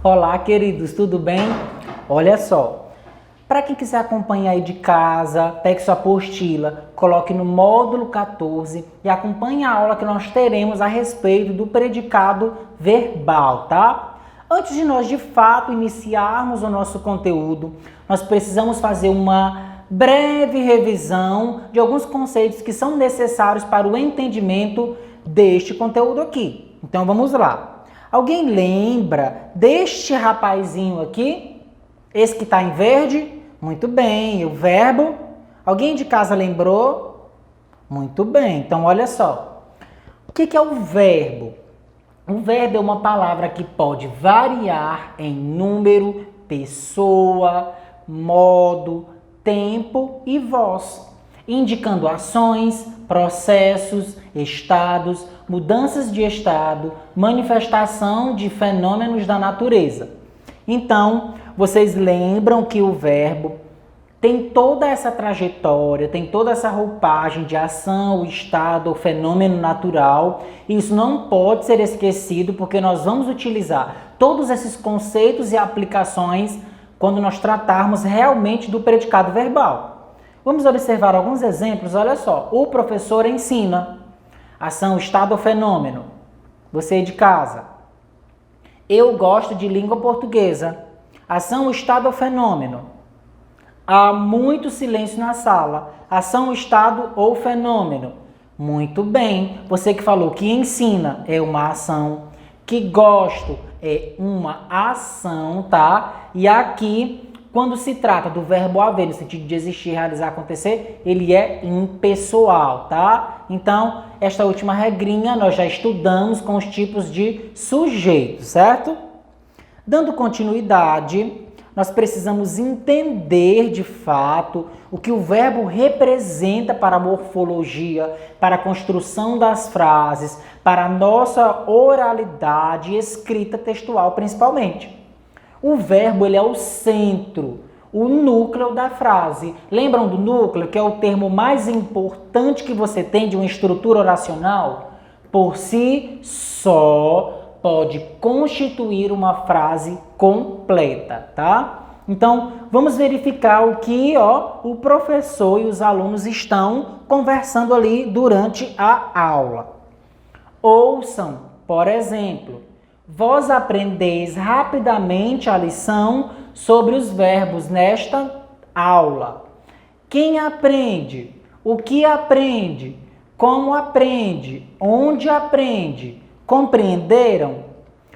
Olá, queridos, tudo bem? Olha só, para quem quiser acompanhar aí de casa, pegue sua apostila, coloque no módulo 14 e acompanhe a aula que nós teremos a respeito do predicado verbal, tá? Antes de nós, de fato, iniciarmos o nosso conteúdo, nós precisamos fazer uma breve revisão de alguns conceitos que são necessários para o entendimento deste conteúdo aqui. Então, vamos lá. Alguém lembra deste rapazinho aqui? Esse que está em verde? Muito bem. O verbo? Alguém de casa lembrou? Muito bem. Então, olha só. O que é o verbo? O verbo é uma palavra que pode variar em número, pessoa, modo, tempo e voz, indicando ações, processos, estados, mudanças de estado, manifestação de fenômenos da natureza. Então, vocês lembram que o verbo tem toda essa trajetória, tem toda essa roupagem de ação, estado ou fenômeno natural. Isso não pode ser esquecido porque nós vamos utilizar todos esses conceitos e aplicações quando nós tratarmos realmente do predicado verbal. Vamos observar alguns exemplos. Olha só, o professor ensina. Ação, estado ou fenômeno. Você de casa. Eu gosto de língua portuguesa. Ação, estado ou fenômeno. Há muito silêncio na sala. Ação, estado ou fenômeno. Muito bem. Você que falou que ensina é uma ação. Que gosto é uma ação, tá? E aqui, quando se trata do verbo haver, no sentido de existir, realizar, acontecer, ele é impessoal, tá? Então, esta última regrinha nós já estudamos com os tipos de sujeito, certo? Dando continuidade, nós precisamos entender de fato o que o verbo representa para a morfologia, para a construção das frases, para a nossa oralidade e escrita textual principalmente. O verbo ele é o centro, o núcleo da frase. Lembram do núcleo, que é o termo mais importante que você tem de uma estrutura oracional? Por si só pode constituir uma frase completa, tá? Então, vamos verificar o que o professor e os alunos estão conversando ali durante a aula. Ouçam, por exemplo, vós aprendeis rapidamente a lição sobre os verbos nesta aula. Quem aprende? O que aprende? Como aprende? Onde aprende? Compreenderam?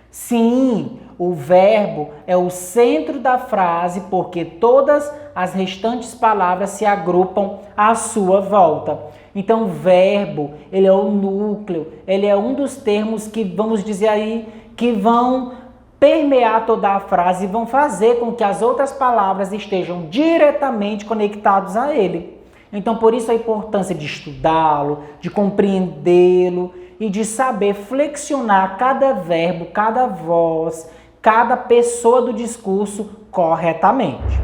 Sim, o verbo é o centro da frase porque todas as restantes palavras se agrupam à sua volta. Então, o verbo, ele é o núcleo, ele é um dos termos que, vamos dizer aí, que vão permear toda a frase e vão fazer com que as outras palavras estejam diretamente conectadas a ele. Então, por isso a importância de estudá-lo, de compreendê-lo e de saber flexionar cada verbo, cada voz, cada pessoa do discurso corretamente.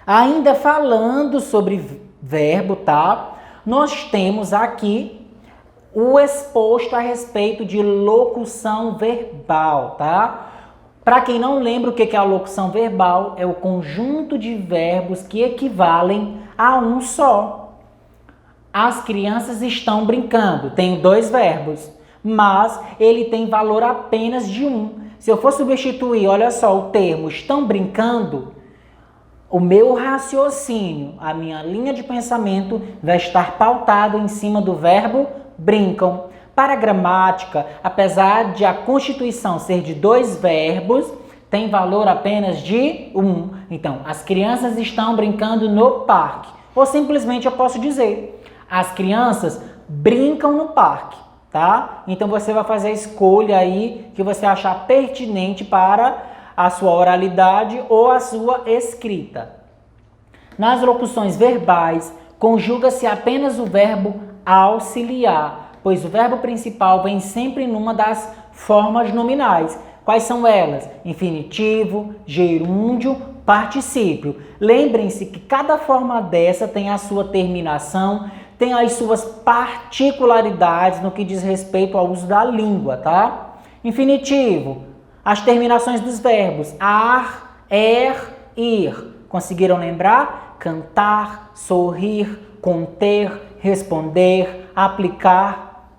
Ainda falando sobre verbo, tá? Nós temos aqui o exposto a respeito de locução verbal, tá? Para quem não lembra o que é a locução verbal, é o conjunto de verbos que equivalem a um só. As crianças estão brincando. Tenho dois verbos, mas ele tem valor apenas de um. Se eu for substituir, olha só, o termo estão brincando, o meu raciocínio, a minha linha de pensamento vai estar pautado em cima do verbo brincam. Para a gramática, apesar de a constituição ser de dois verbos, tem valor apenas de um. Então, as crianças estão brincando no parque. Ou simplesmente eu posso dizer, as crianças brincam no parque, tá? Então você vai fazer a escolha aí que você achar pertinente para a sua oralidade ou a sua escrita. Nas locuções verbais, conjuga-se apenas o verbo auxiliar, pois o verbo principal vem sempre numa das formas nominais. Quais são elas? Infinitivo, gerúndio, particípio. Lembrem-se que cada forma dessa tem a sua terminação, tem as suas particularidades no que diz respeito ao uso da língua, tá? Infinitivo, As terminações dos verbos ar, ir. Conseguiram lembrar? Cantar, sorrir, conter, responder, aplicar.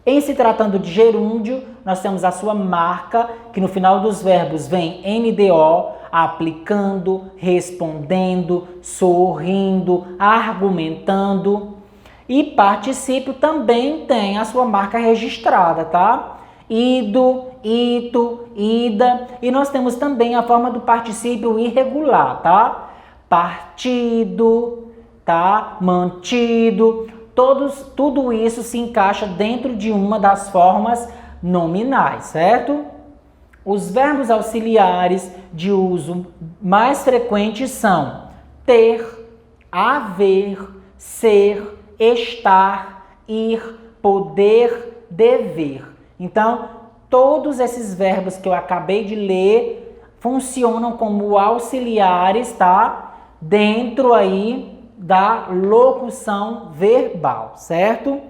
Em se tratando de gerúndio, nós temos a sua marca, que no final dos verbos vem NDO, aplicando, respondendo, sorrindo, argumentando. E particípio também tem a sua marca registrada, tá? Ido, ito, ida. E nós temos também a forma do particípio irregular, tá? Partido, tá? Mantido. Tudo isso se encaixa dentro de uma das formas nominais, certo? Os verbos auxiliares de uso mais frequente são ter, haver, ser, estar, ir, poder, dever. Então, todos esses verbos que eu acabei de ler funcionam como auxiliares, tá? Dentro aí da locução verbal, certo?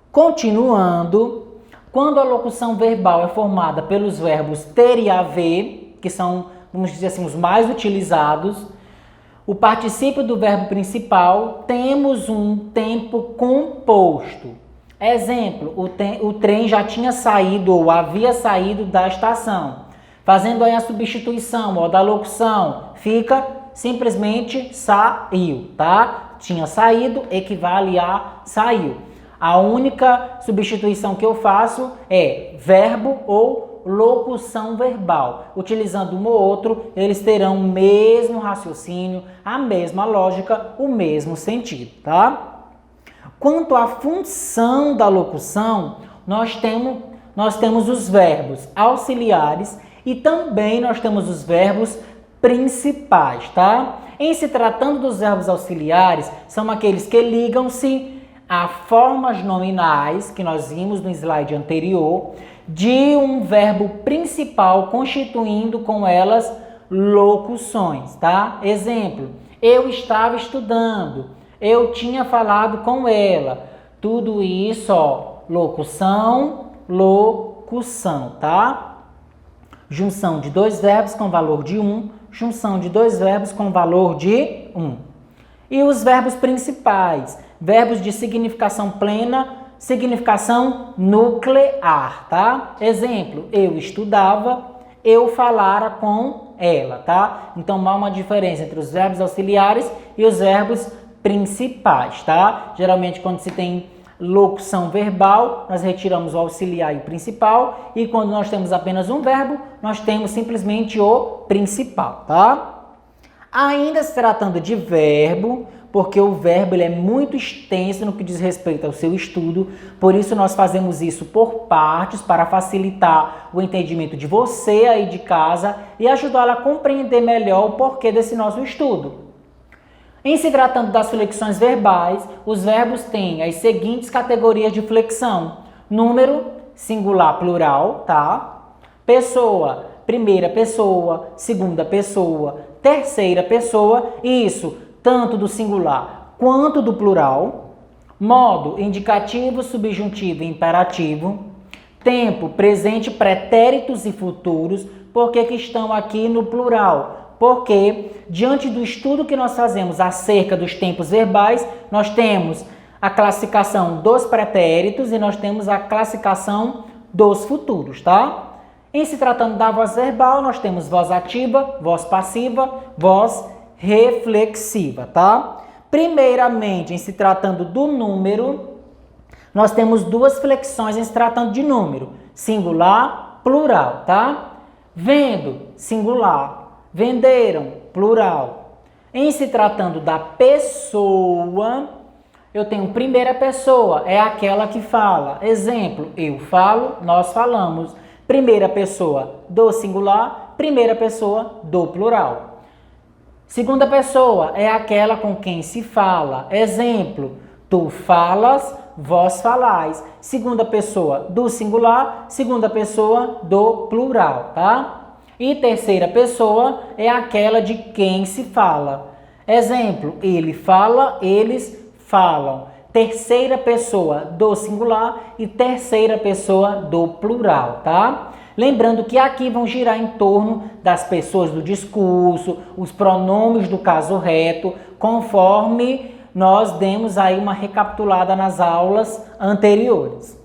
Continuando, quando a locução verbal é formada pelos verbos ter e haver, que são, vamos dizer assim, os mais utilizados, o particípio do verbo principal, temos um tempo composto. Exemplo, o trem já tinha saído ou havia saído da estação. Fazendo aí a substituição ó, da locução, fica simplesmente saiu, tá? Tinha saído, equivale a saiu. A única substituição que eu faço é verbo ou locução verbal. Utilizando um ou outro, eles terão o mesmo raciocínio, a mesma lógica, o mesmo sentido, tá? Quanto à função da locução, nós temos os verbos auxiliares e também nós temos os verbos principais, tá? Em se tratando dos verbos auxiliares, são aqueles que ligam-se a formas nominais, que nós vimos no slide anterior, de um verbo principal, constituindo com elas locuções, tá? Exemplo, eu estava estudando, eu tinha falado com ela. Tudo isso, ó, locução, tá? Junção de dois verbos com valor de 1, junção de dois verbos com valor de 1. E os verbos principais, verbos de significação plena, significação nuclear, tá? Exemplo, eu estudava, eu falara com ela, tá? Então, há uma diferença entre os verbos auxiliares e os verbos principais, tá? Geralmente, quando se tem locução verbal, nós retiramos o auxiliar e o principal, e quando nós temos apenas um verbo, nós temos simplesmente o principal, tá? Ainda se tratando de verbo, porque o verbo ele é muito extenso no que diz respeito ao seu estudo, por isso nós fazemos isso por partes para facilitar o entendimento de você aí de casa e ajudá-la a compreender melhor o porquê desse nosso estudo. Em se tratando das flexões verbais, os verbos têm as seguintes categorias de flexão: número, singular, plural, tá? Pessoa, primeira pessoa, segunda pessoa, terceira pessoa, isso tanto do singular quanto do plural. Modo, indicativo, subjuntivo e imperativo. Tempo, presente, pretéritos e futuros. Por que estão aqui no plural? Porque, diante do estudo que nós fazemos acerca dos tempos verbais, nós temos a classificação dos pretéritos e nós temos a classificação dos futuros, tá? Em se tratando da voz verbal, nós temos voz ativa, voz passiva, voz reflexiva, tá? Primeiramente, em se tratando do número, nós temos duas flexões em se tratando de número, singular, plural, tá? Vendo, singular, venderam, plural. Em se tratando da pessoa, eu tenho primeira pessoa, é aquela que fala. Exemplo, eu falo, nós falamos. Primeira pessoa do singular, primeira pessoa do plural. Segunda pessoa é aquela com quem se fala. Exemplo, tu falas, vós falais. Segunda pessoa do singular, segunda pessoa do plural, tá? E terceira pessoa é aquela de quem se fala. Exemplo, ele fala, eles falam. Terceira pessoa do singular e terceira pessoa do plural, tá? Lembrando que aqui vão girar em torno das pessoas do discurso, os pronomes do caso reto, conforme nós demos aí uma recapitulada nas aulas anteriores.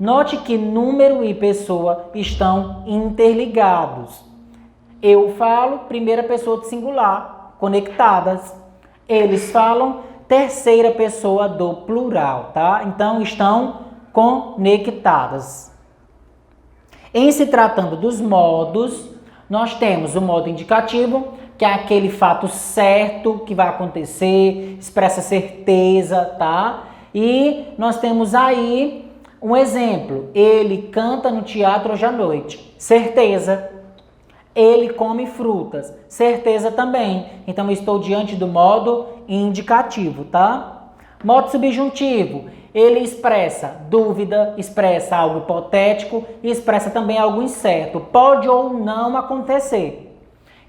Note que número e pessoa estão interligados. Eu falo primeira pessoa do singular, conectadas. Eles falam terceira pessoa do plural, tá? Então estão conectadas. Em se tratando dos modos, nós temos o modo indicativo, que é aquele fato certo que vai acontecer, expressa certeza, tá? E nós temos aí um exemplo. Ele canta no teatro hoje à noite. Certeza. Ele come frutas. Certeza também. Então, eu estou diante do modo indicativo, tá? Modo subjuntivo. Ele expressa dúvida, expressa algo hipotético e expressa também algo incerto. Pode ou não acontecer.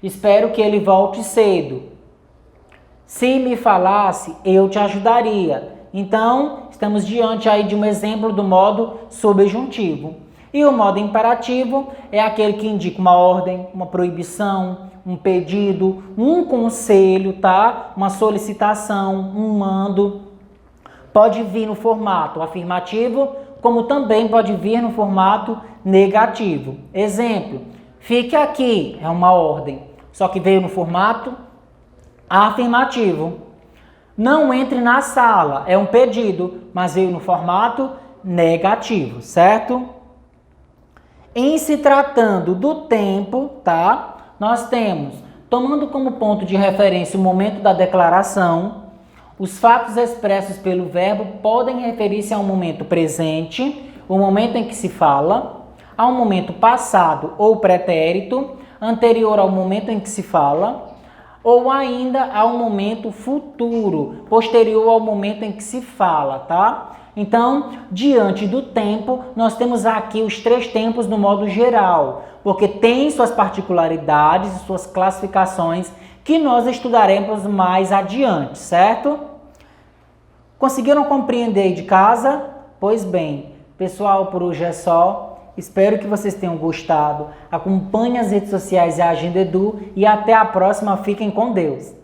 Espero que ele volte cedo. Se me falasse, eu te ajudaria. Então, estamos diante aí de um exemplo do modo subjuntivo. E o modo imperativo é aquele que indica uma ordem, uma proibição, um pedido, um conselho, tá? Uma solicitação, um mando. Pode vir no formato afirmativo, como também pode vir no formato negativo. Exemplo, fique aqui, é uma ordem, só que veio no formato afirmativo. Não entre na sala, é um pedido, mas veio no formato negativo, certo? Em se tratando do tempo, tá? Nós temos, tomando como ponto de referência o momento da declaração, os fatos expressos pelo verbo podem referir-se a um momento presente, o momento em que se fala, a um momento passado ou pretérito, anterior ao momento em que se fala, ou ainda a um momento futuro, posterior ao momento em que se fala, tá? Então, diante do tempo, nós temos aqui os 3 tempos no modo geral, porque tem suas particularidades e suas classificações que nós estudaremos mais adiante, certo? Conseguiram compreender aí de casa? Pois bem, pessoal, por hoje é só. Espero que vocês tenham gostado. Acompanhe as redes sociais e a Agenda Edu e até a próxima. Fiquem com Deus.